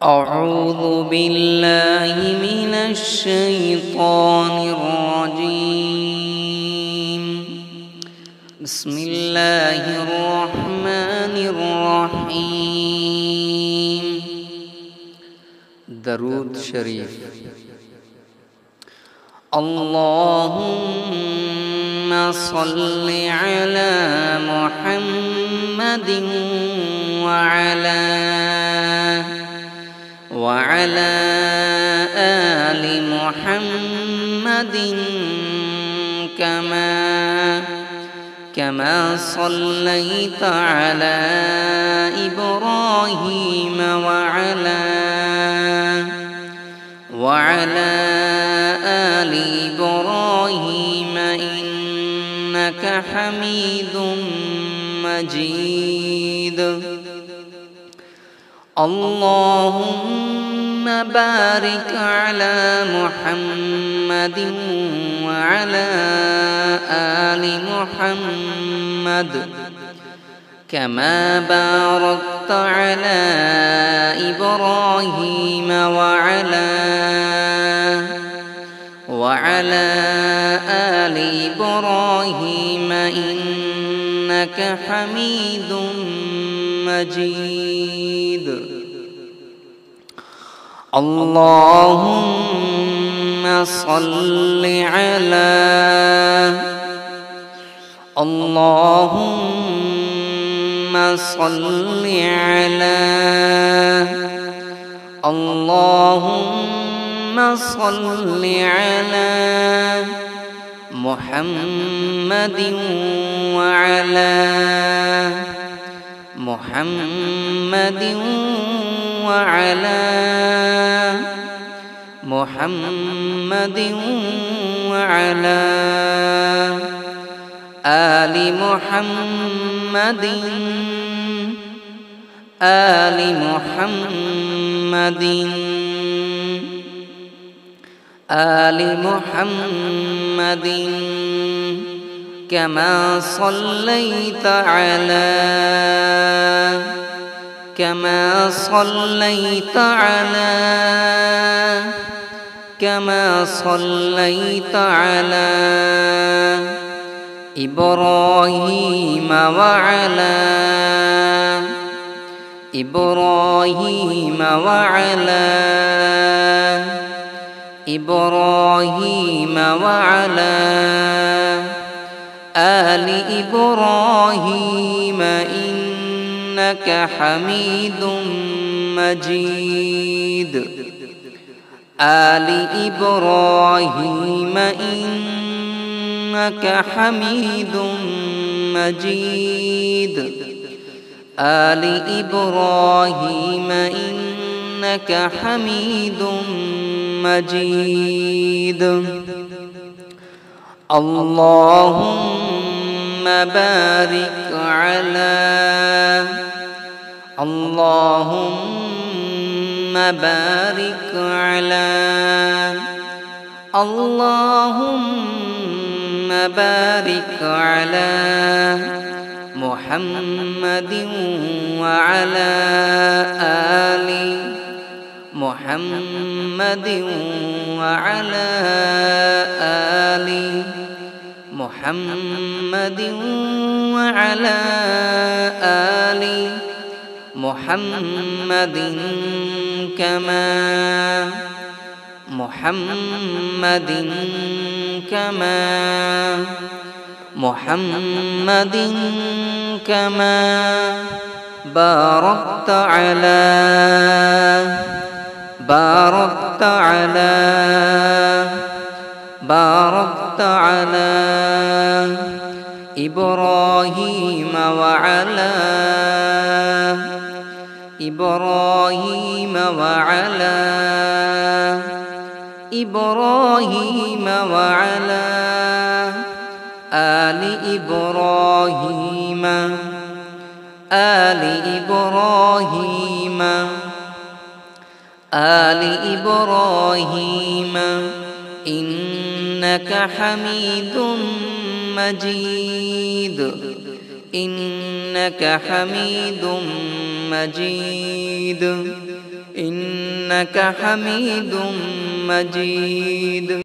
أعوذ بالله من الشيطان الرجيم. بسم الله الرحمن الرحيم. درود شريف. اللهم صل على محمد وعلى آل محمد كما صليت على إبراهيم وعلى آل إبراهيم إنك حميد مجيد. اللهم بارك على محمد وعلى آل محمد كما باركت على إبراهيم وعلى آل إبراهيم إنك حميد مجيد. اللهم صل على محمد وعلى آل محمد كما صليت على إبراهيم وعلى آل إبراهيم إنك حميد مجيد. آل إبراهيم إنك حميد مجيد. آل إبراهيم إنك حميد مجيد. اللهم بارك على محمد وعلى آل محمد وعلى آل محمد وعلى آل محمد كما باركت على إبراهيم وعلى آل إبراهيم إنك حميد مجيد. إنك حميد مجيد. إنك حميد مجيد